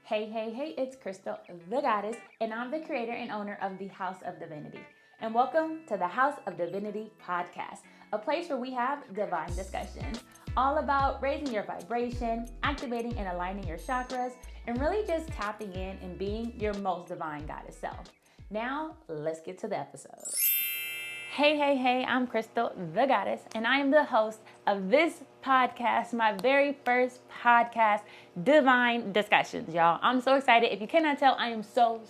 Hey, hey, hey, it's Krystal The Goddess, and I'm the creator and owner of the House of Divinity. And welcome to the House of Divinity PODCAST, a place where we have divine discussions, all about raising your vibration, activating and aligning your chakras, and really just tapping in and being your most divine goddess self. Now, let's get to the episode. Hey, hey, hey, I'm Krystal The Goddess, and I am the host of this podcast, my very first podcast, Divine Discussions, y'all. I'm so excited. If you cannot tell, I am so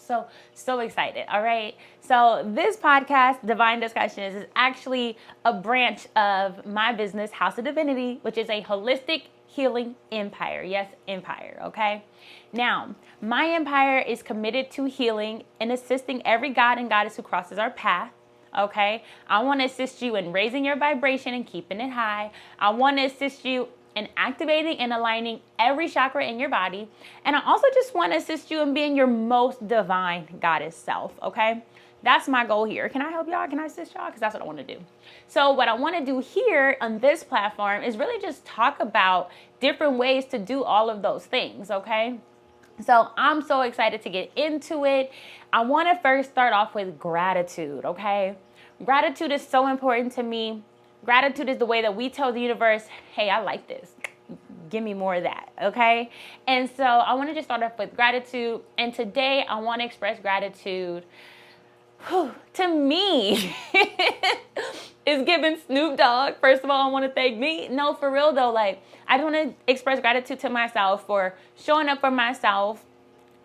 excited, all right? So this podcast, Divine Discussions, is actually a branch of my business, House of Divinity, which is a holistic healing empire. Yes, empire, okay? Now, my empire is committed to healing and assisting every god and goddess who crosses our path. Okay, I want to assist you in raising your vibration and keeping it high. I want to assist you in activating and aligning every chakra in your body. And I also just want to assist you in being your most divine goddess self. Okay, that's my goal here. Can I help y'all? Can I assist y'all? Because that's what I want to do. So what I want to do here on this platform is really just talk about different ways to do all of those things. Okay. So I'm so excited to get into it. I want to first start off with gratitude, okay? Gratitude is so important to me. Gratitude is the way that we tell the universe, hey, I like this. Give me more of that, okay? And so I want to just start off with gratitude. And today I want to express gratitude to me. Is giving Snoop Dogg. First of all, I want to thank me. No, for real though, like I want to express gratitude to myself for showing up for myself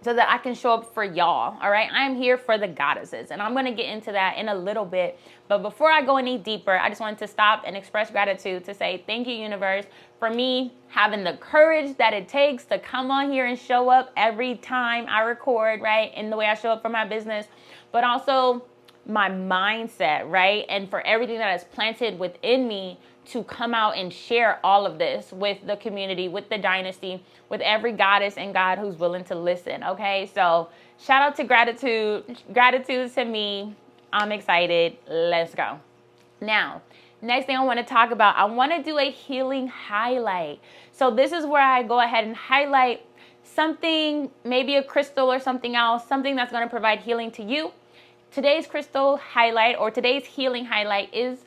so that I can show up for y'all. All right, I'm here for the goddesses, and I'm going to get into that in a little bit. But before I go any deeper, I just wanted to stop and express gratitude to say thank you, universe, for me having the courage that it takes to come on here and show up every time I record, right? In the way I show up for my business, but also my mindset, right? And for everything that is planted within me to come out and share all of this with the community, with the dynasty, with every goddess and god who's willing to listen, okay? So shout out to gratitude to me. I'm excited. Let's go. Now, next thing I want to talk about, I want to do a healing highlight. So this is where I go ahead and highlight something, maybe a crystal or something else, something that's going to provide healing to you. Today's crystal highlight or today's healing highlight is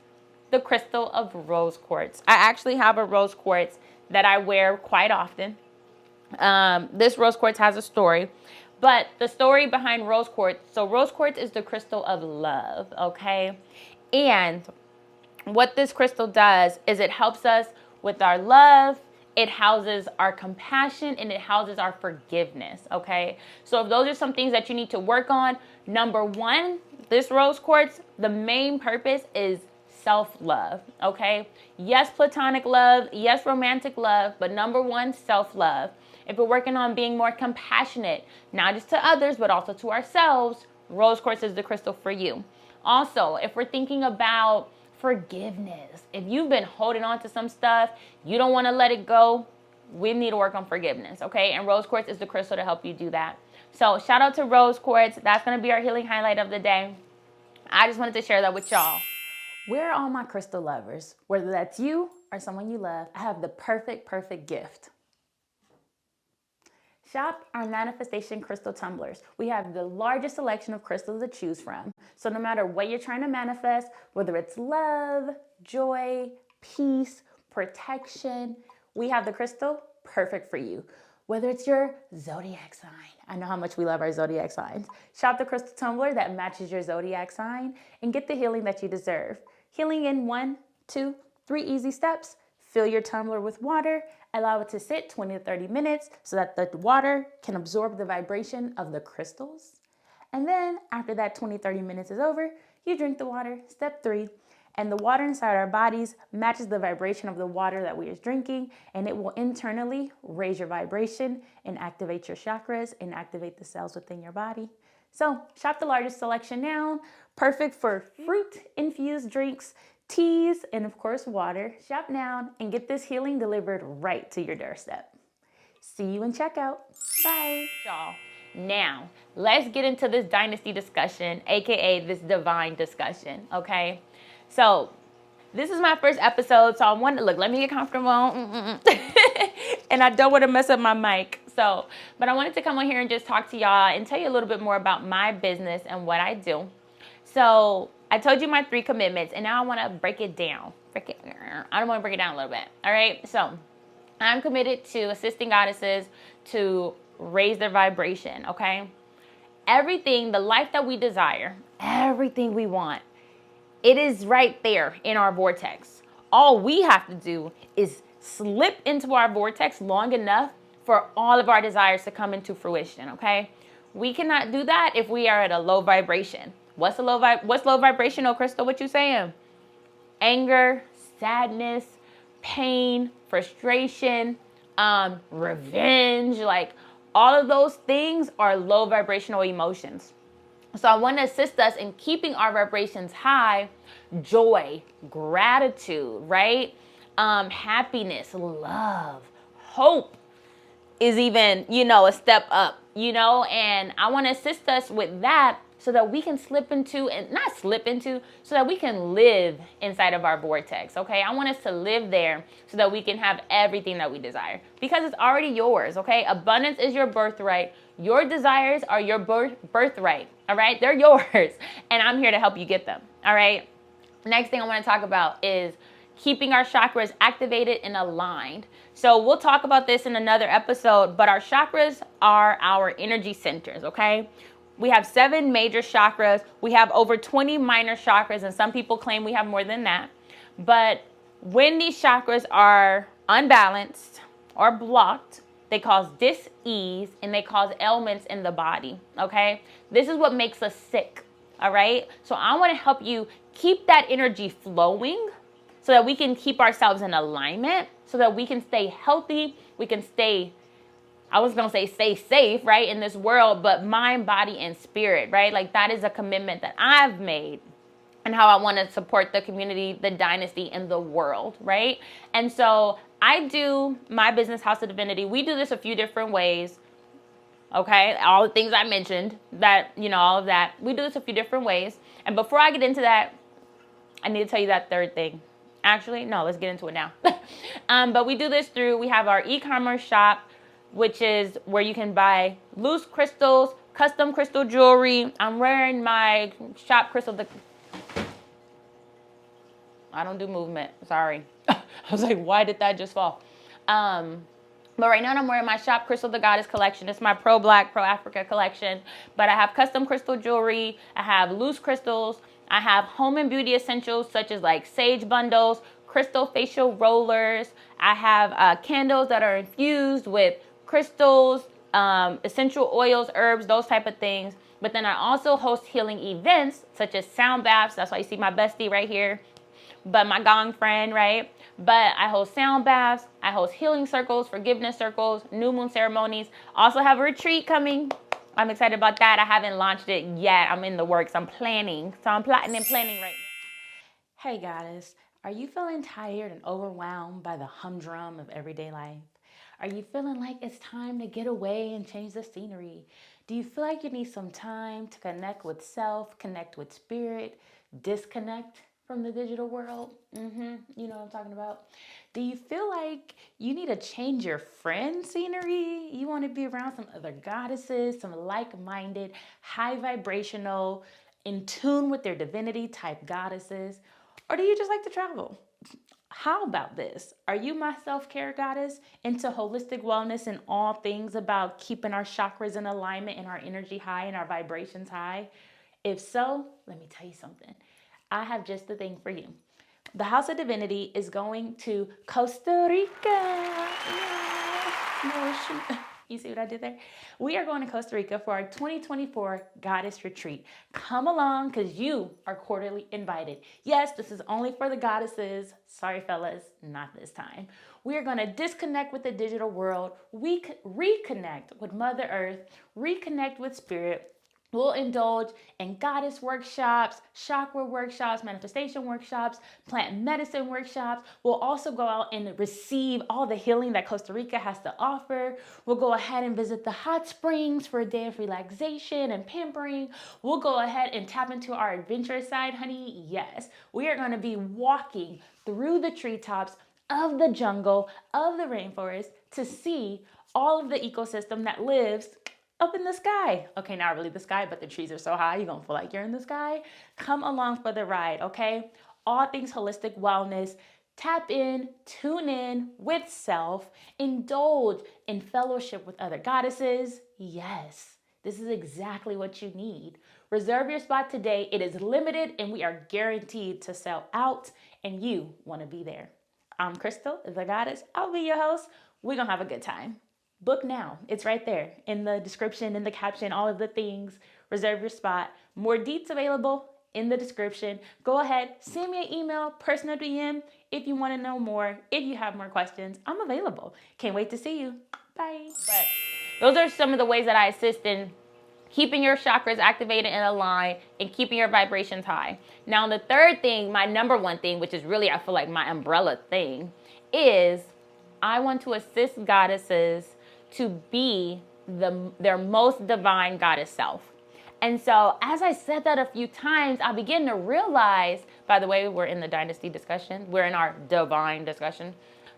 the crystal of rose quartz. I actually have a rose quartz that I wear quite often. This rose quartz has a story, but the story behind rose quartz, so rose quartz is the crystal of love, okay? And what this crystal does is it helps us with our love, it houses our compassion, and it houses our forgiveness, okay? So if those are some things that you need to work on, number one, this rose quartz, the main purpose is self-love, okay? Yes, platonic love, yes, romantic love, but number one, self-love. If we're working on being more compassionate, not just to others, but also to ourselves, rose quartz is the crystal for you. Also, if we're thinking about forgiveness, if you've been holding on to some stuff, you don't want to let it go, we need to work on forgiveness, okay? And rose quartz is the crystal to help you do that. So shout out to rose quartz. That's going to be our healing highlight of the day. I just wanted to share that with y'all. Where are all my crystal lovers? Whether that's you or someone you love, I have the perfect gift. Shop our manifestation crystal tumblers. We have the largest selection of crystals to choose from. So no matter what you're trying to manifest, whether it's love, joy, peace, protection, we have the crystal perfect for you. Whether it's your zodiac sign. I know how much we love our zodiac signs. Shop the crystal tumbler that matches your zodiac sign and get the healing that you deserve. Healing in 1, 2, 3 easy steps. Fill your tumbler with water. Allow it to sit 20 to 30 minutes so that the water can absorb the vibration of the crystals. And then after that 20, 30 minutes is over, you drink the water. Step 3. And the water inside our bodies matches the vibration of the water that we are drinking, and it will internally raise your vibration and activate your chakras and activate the cells within your body. So shop the largest selection now, perfect for fruit-infused drinks, teas, and of course water. Shop now and get this healing delivered right to your doorstep. See you in checkout. Bye. Y'all. Now, let's get into this dynasty discussion, aka this divine discussion, okay? So this is my first episode, so I want to, let me get comfortable. And I don't want to mess up my mic. But I wanted to come on here and just talk to y'all and tell you a little bit more about my business and what I do. So I told you my 3 commitments, and now I want to break it down. I don't want to break it down a little bit. All right. So I'm committed to assisting goddesses to raise their vibration. Okay. Everything, the life that we desire, everything we want, it is right there in our vortex. All we have to do is slip into our vortex long enough for all of our desires to come into fruition, okay? We cannot do that if we are at a low vibration. What's low vibration, oh Krystal? What you saying? Anger, sadness, pain, frustration, revenge, like all of those things are low vibrational emotions. So I want to assist us in keeping our vibrations high, joy, gratitude, right? Happiness, love, hope is even, a step up, and I want to assist us with that so that we can so that we can live inside of our vortex, okay? I want us to live there so that we can have everything that we desire because it's already yours, okay? Abundance is your birthright. Your desires are your birthright, all right? They're yours, and I'm here to help you get them, all right? Next thing I want to talk about is keeping our chakras activated and aligned. So we'll talk about this in another episode, but our chakras are our energy centers, okay? We have 7 major chakras. We have over 20 minor chakras, and some people claim we have more than that. But when these chakras are unbalanced or blocked, they cause dis-ease and they cause ailments in the body, okay? This is what makes us sick, all right? So I want to help you keep that energy flowing so that we can keep ourselves in alignment, so that we can stay healthy, we can stay safe, right, in this world, but mind, body, and spirit, right? Like that is a commitment that I've made and how I want to support the community, the dynasty, and the world, right? And so I do my business, House of Divinity. We do this a few different ways, okay? All the things I mentioned, all of that. We do this a few different ways. And before I get into that, I need to tell you that third thing. Actually, no, let's get into it now. But we do this we have our e-commerce shop, which is where you can buy loose crystals, custom crystal jewelry. I'm wearing my shop Krystal. I don't do movement. Sorry. I was like, why did that just fall? But right now I'm wearing my shop Krystal The Goddess collection. It's my pro-Black, pro-Africa collection. But I have custom crystal jewelry. I have loose crystals. I have home and beauty essentials such as like sage bundles, crystal facial rollers. I have candles that are infused with crystals, essential oils, herbs, those type of things. But then I also host healing events such as sound baths. That's why you see my bestie right here, but my gong friend, right? But I host sound baths. I host healing circles, forgiveness circles, new moon ceremonies. Also have a retreat coming. I'm excited about that. I haven't launched it yet. I'm in the works. I'm planning. So I'm plotting and planning right now. Hey, goddess. Are you feeling tired and overwhelmed by the humdrum of everyday life? Are you feeling like it's time to get away and change the scenery? Do you feel like you need some time to connect with self, connect with spirit, disconnect from the digital world? You know what I'm talking about? Do you feel like you need to change your friend scenery? You want to be around some other goddesses, some like-minded, high vibrational, in tune with their divinity type goddesses? Or do you just like to travel? How about this? Are you my self-care goddess into holistic wellness and all things about keeping our chakras in alignment and our energy high and our vibrations high? If so, let me tell you something. I have just the thing for you. The House of Divinity is going to Costa Rica. You see what I did there? We are going to Costa Rica for our 2024 Goddess Retreat. Come along because you are cordially invited. Yes, this is only for the goddesses. Sorry, fellas, not this time. We are going to disconnect with the digital world. We reconnect with Mother Earth, reconnect with Spirit. We'll indulge in goddess workshops, chakra workshops, manifestation workshops, plant medicine workshops. We'll also go out and receive all the healing that Costa Rica has to offer. We'll go ahead and visit the hot springs for a day of relaxation and pampering. We'll go ahead and tap into our adventurous side, honey. Yes, we are going to be walking through the treetops of the jungle, of the rainforest to see all of the ecosystem that lives up in the sky. Okay, not really the sky, but the trees are so high, you're gonna feel like you're in the sky. Come along for the ride, okay? All things holistic wellness. Tap in, tune in with self, indulge in fellowship with other goddesses. Yes, this is exactly what you need. Reserve your spot today. It is limited and we are guaranteed to sell out, and you want to be there. I'm Krystal The Goddess. I'll be your host. We're going to have a good time. Book now. It's right there in the description, in the caption, all of the things. Reserve your spot. More deets available in the description. Go ahead, send me an email, personal DM, if you want to know more, if you have more questions. I'm available. Can't wait to see you. Bye. But those are some of the ways that I assist in keeping your chakras activated and aligned and keeping your vibrations high. Now, the third thing, my number one thing, which is really, I feel like my umbrella thing, is I want to assist goddesses to be their most divine goddess self. And so as I said that a few times, I begin to realize, by the way, we're in the dynasty discussion. We're in our divine discussion.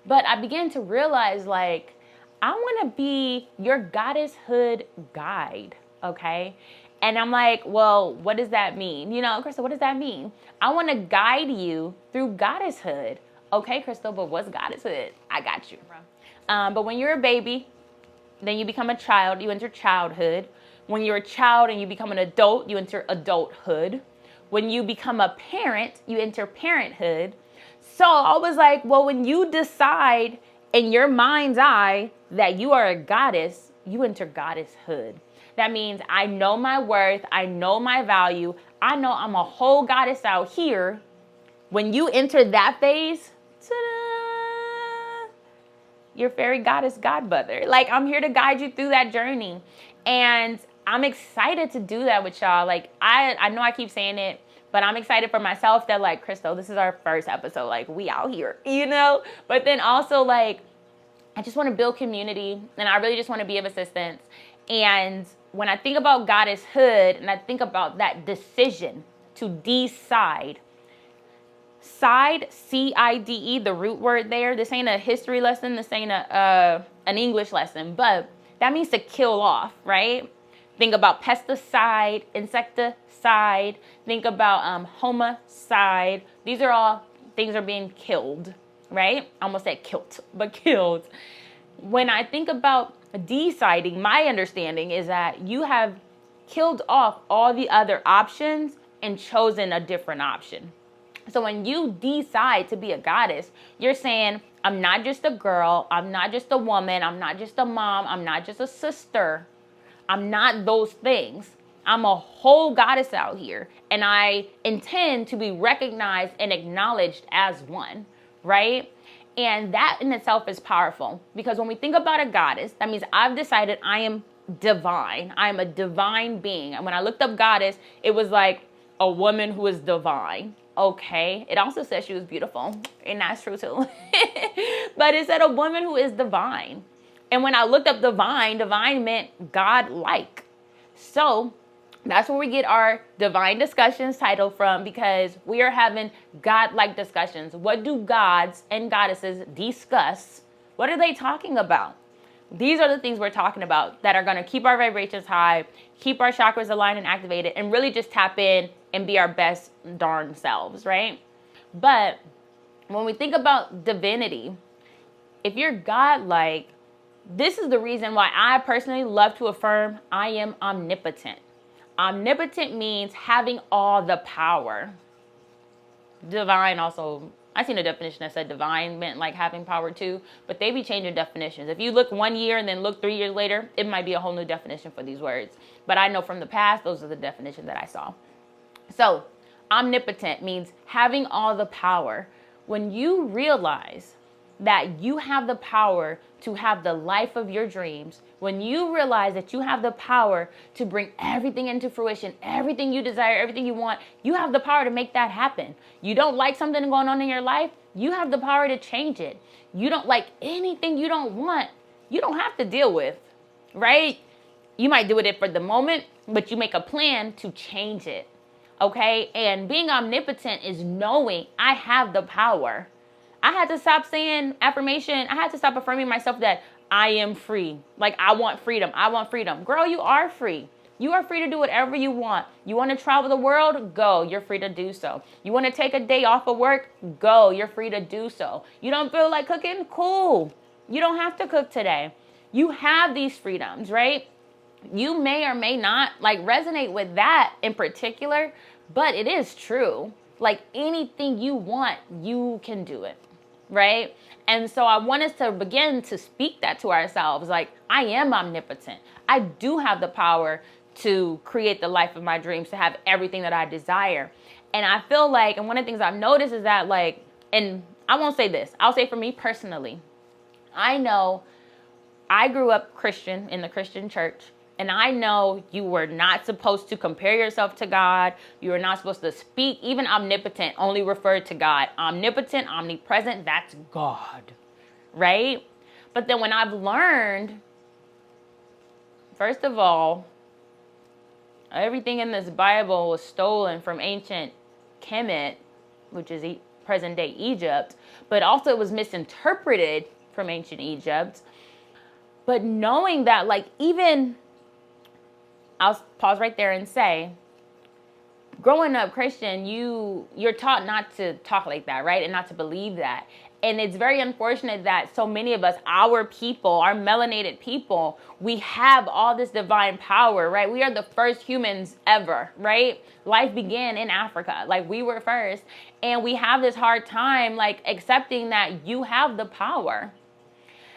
But I began to realize, like, I want to be your goddesshood guide, okay? And I'm like, well, what does that mean? You know, Krystal, what does that mean? I want to guide you through goddesshood. Okay, Krystal, but what's goddesshood? I got you. But when you're a baby, then you become a child, you enter childhood. When you're a child and you become an adult, you enter adulthood. When you become a parent, you enter parenthood. So I was like, well, when you decide in your mind's eye that you are a goddess, you enter goddesshood. That means I know my worth, I know my value, I know I'm a whole goddess out here. When you enter that phase, ta-da, your fairy goddess godmother. Like, I'm here to guide you through that journey. And I'm excited to do that with y'all. Like, I know I keep saying it, but I'm excited for myself that, like, Krystal, this is our first episode. Like, we out here, you know? But then also, like, I just want to build community, and I really just want to be of assistance. And when I think about goddesshood, and I think about that decision to decide, side, C-I-D-E, the root word there. This ain't a history lesson. This ain't an English lesson, but that means to kill off, right? Think about pesticide, insecticide. Think about homicide. These are all things are being killed, right? I almost said killed, but killed. When I think about deciding, my understanding is that you have killed off all the other options and chosen a different option. So when you decide to be a goddess, you're saying, I'm not just a girl, I'm not just a woman, I'm not just a mom, I'm not just a sister, I'm not those things. I'm a whole goddess out here, and I intend to be recognized and acknowledged as one, right? And that in itself is powerful, because when we think about a goddess, that means I've decided I am divine. I am a divine being. And when I looked up goddess, it was like a woman who is divine. Okay. It also says she was beautiful, and that's true too. But it said a woman who is divine. And when I looked up divine meant God-like. So that's where we get our divine discussions title from, because we are having God-like discussions. What do gods and goddesses discuss? What are they talking about? These are the things we're talking about that are going to keep our vibrations high, keep our chakras aligned and activated, and really just tap in and be our best darn selves, right? But when we think about divinity, if you're God-like, this is the reason why I personally love to affirm I am omnipotent. Omnipotent means having all the power. Divine also, I seen a definition that said divine meant like having power too, but they be changing definitions. If you look 1 year and then look 3 years later, it might be a whole new definition for these words. But I know from the past, those are the definitions that I saw. So omnipotent means having all the power. When you realize that you have the power to have the life of your dreams, when you realize that you have the power to bring everything into fruition, everything you desire, everything you want, you have the power to make that happen. You don't like something going on in your life, you have the power to change it. You don't like anything you don't want, you don't have to deal with, right? You might do it for the moment, but you make a plan to change it, okay? And being omnipotent is knowing I have the power. I had to stop saying affirmation. I had to stop affirming myself that I am free. Like, I want freedom. I want freedom. Girl, you are free. You are free to do whatever you want. You want to travel the world? Go. You're free to do so. You want to take a day off of work? Go. You're free to do so. You don't feel like cooking? Cool. You don't have to cook today. You have these freedoms, right? You may or may not like resonate with that in particular, but it is true. Like, anything you want, you can do it, right? And so I want us to begin to speak that to ourselves. Like, I am omnipotent. I do have the power to create the life of my dreams, to have everything that I desire. And I feel like, and one of the things I've noticed is that, like, and I won't say this, I'll say for me personally, I know I grew up Christian in the Christian church. And I know you were not supposed to compare yourself to God. You were not supposed to speak. Even omnipotent only referred to God. Omnipotent, omnipresent, that's God, right? But then when I've learned, first of all, everything in this Bible was stolen from ancient Kemet, which is present day Egypt, but also it was misinterpreted from ancient Egypt. But knowing that, like, even, I'll pause right there and say, growing up Christian, you're taught not to talk like that, right? And not to believe that. And it's very unfortunate that so many of us, our people, our melanated people, we have all this divine power, right? We are the first humans ever, right? Life began in Africa. Like, we were first. And we have this hard time, like, accepting that you have the power.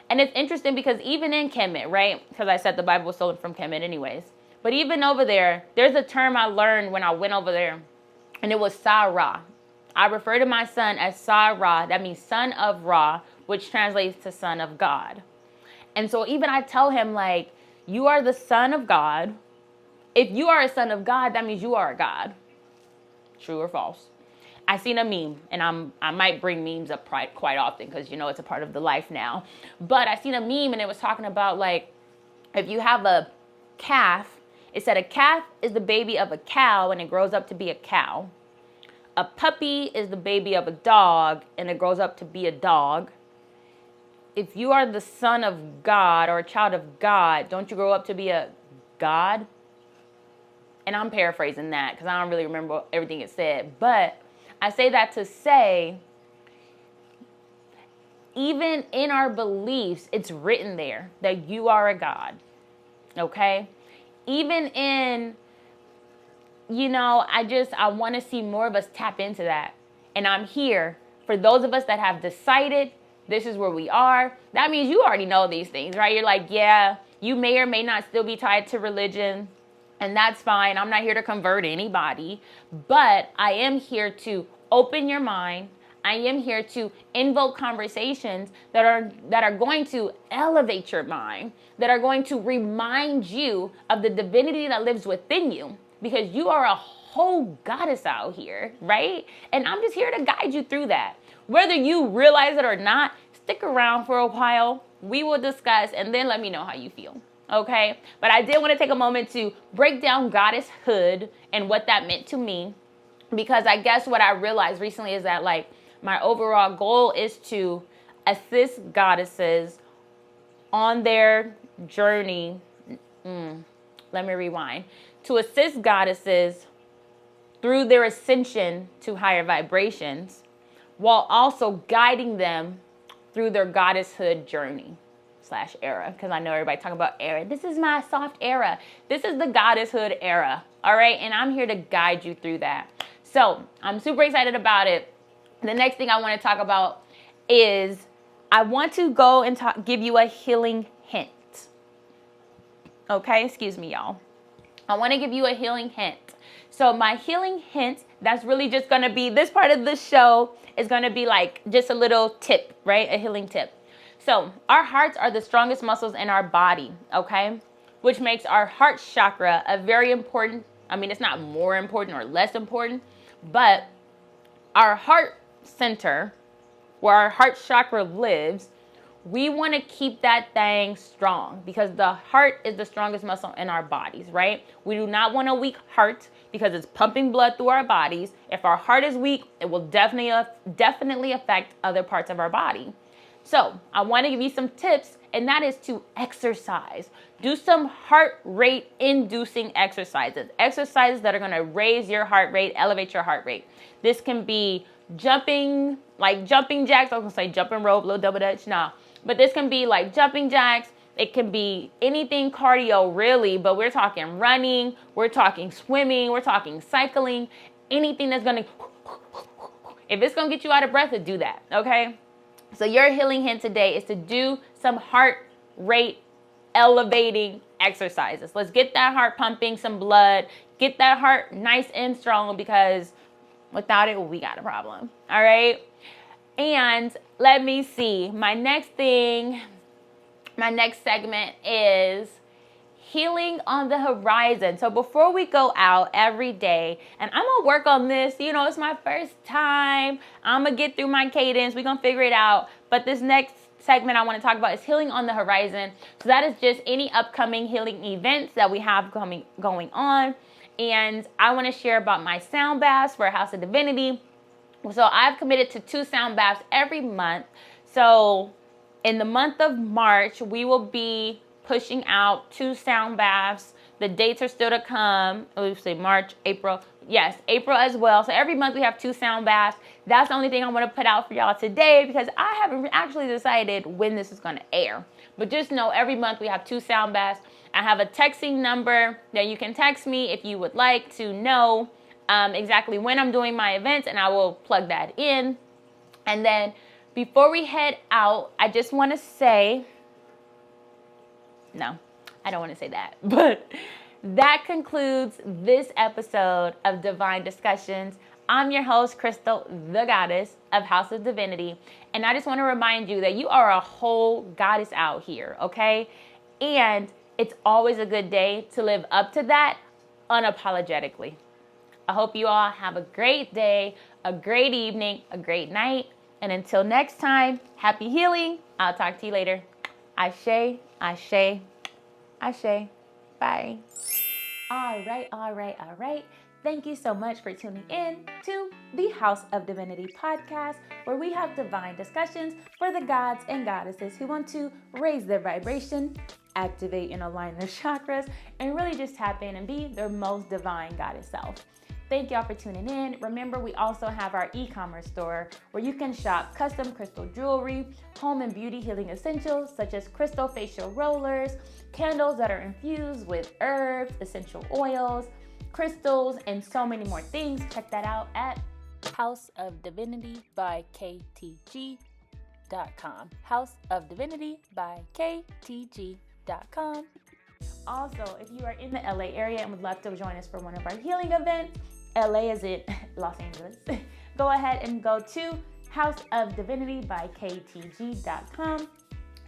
And it's interesting because even in Kemet, right? Because I said the Bible was stolen from Kemet anyways. But even over there, there's a term I learned when I went over there, and it was Sa-Ra. I refer to my son as Sa-Ra. That means son of Ra, which translates to son of God. And so even I tell him, like, you are the son of God. If you are a son of God, that means you are a God. True or false? I seen a meme, and I might bring memes up quite often because, you know, it's a part of the life now. But I seen a meme, and it was talking about, like, if you have a calf, it said a calf is the baby of a cow and it grows up to be a cow. A puppy is the baby of a dog and it grows up to be a dog. If you are the son of God or a child of God, don't you grow up to be a God? And I'm paraphrasing that because I don't really remember everything it said. But I say that to say, even in our beliefs, it's written there that you are a God. Okay? Even in, you know, I want to see more of us tap into that. And I'm here for those of us that have decided this is where we are. That means you already know these things, right? You're like, yeah, you may or may not still be tied to religion, and that's fine. I'm not here to convert anybody, but I am here to open your mind. I am here to invoke conversations that are going to elevate your mind, that are going to remind you of the divinity that lives within you, because you are a whole goddess out here, right? And I'm just here to guide you through that. Whether you realize it or not, stick around for a while. We will discuss, and then let me know how you feel, okay? But I did want to take a moment to break down goddesshood and what that meant to me, because I guess what I realized recently is that, like, my overall goal is to assist goddesses on their journey. Let me rewind. To assist goddesses through their ascension to higher vibrations, while also guiding them through their goddesshood journey / era. Because I know everybody talking about era. This is my soft era. This is the goddesshood era. All right. And I'm here to guide you through that. So I'm super excited about it. The next thing I want to talk about is I want to go and give you a healing hint. Okay, excuse me, y'all. I want to give you a healing hint. So my healing hint, that's really just going to be, this part of the show is going to be like just a little tip, right? A healing tip. So our hearts are the strongest muscles in our body, okay? Which makes our heart chakra a very important, I mean, it's not more important or less important, but our heart center, where our heart chakra lives, we want to keep that thing strong because the heart is the strongest muscle in our bodies, right? We do not want a weak heart because it's pumping blood through our bodies. If our heart is weak, it will definitely affect other parts of our body. So I want to give you some tips, and that is to exercise. Do some heart rate inducing exercises that are going to raise your heart rate, elevate your heart rate. This can be jumping, like jumping jacks. I was going to say jumping rope, little double dutch. No, but this can be like jumping jacks. It can be anything cardio really, but we're talking running, we're talking swimming, we're talking cycling, anything that's going to, if it's going to get you out of breath, do that. Okay. So your healing hint today is to do some heart rate elevating exercises. Let's get that heart pumping some blood, get that heart nice and strong, because without it, we got a problem. All right. And let me see. My next segment is healing on the horizon. So before we go out every day, and I'm going to work on this, it's my first time. I'm going to get through my cadence. We're going to figure it out. But this next segment I want to talk about is healing on the horizon. So that is just any upcoming healing events that we have going on. And I want to share about my sound baths for House of Divinity. So I've committed to 2 sound baths every month. So in the month of March, we will be pushing out 2 sound baths. The dates are still to come. Let's say March, April. Yes, April as well. So every month we have 2 sound baths. That's the only thing I want to put out for y'all today, because I haven't actually decided when this is going to air. But just know every month we have 2 sound baths. I have a texting number that you can text me if you would like to know exactly when I'm doing my events, and I will plug that in. And then before we head out, I just want to say, no, I don't want to say that, but that concludes this episode of Divine Discussions. I'm your host, Krystal The Goddess of House of Divinity, and I just want to remind you that you are a whole goddess out here, okay? And it's always a good day to live up to that unapologetically. I hope you all have a great day, a great evening, a great night, and until next time, happy healing. I'll talk to you later. Ashe, ashe, ashe. Bye. All right. Thank you so much for tuning in to the House of Divinity podcast, where we have divine discussions for the gods and goddesses who want to raise their vibration, activate and align their chakras, and really just tap in and be their most divine goddess self. Thank y'all for tuning in. Remember, we also have our e-commerce store where you can shop custom crystal jewelry, home and beauty healing essentials such as crystal facial rollers, candles that are infused with herbs, essential oils, crystals, and so many more things. Check that out at House of Divinity by KTG.com. House of Divinity by KTG.com. Also, if you are in the LA area and would love to join us for one of our healing events, LA is in Los Angeles, go ahead and go to House of Divinity by KTG.com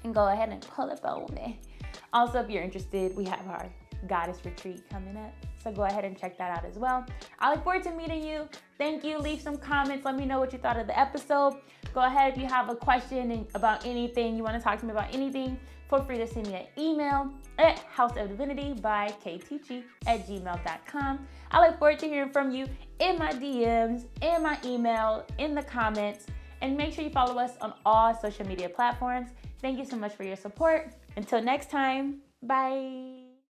and go ahead and pull up on me. Also, if you're interested, we have our goddess retreat coming up, so go ahead and check that out as well. I look forward to meeting you. Thank you. Leave some comments. Let me know what you thought of the episode. Go ahead, if you have a question about anything, you want to talk to me about anything, feel free to send me an email at houseofdivinity@gmail.com. I look forward to hearing from you in my DMs, in my email, in the comments, and make sure you follow us on all social media platforms. Thank you so much for your support. Until next time, bye.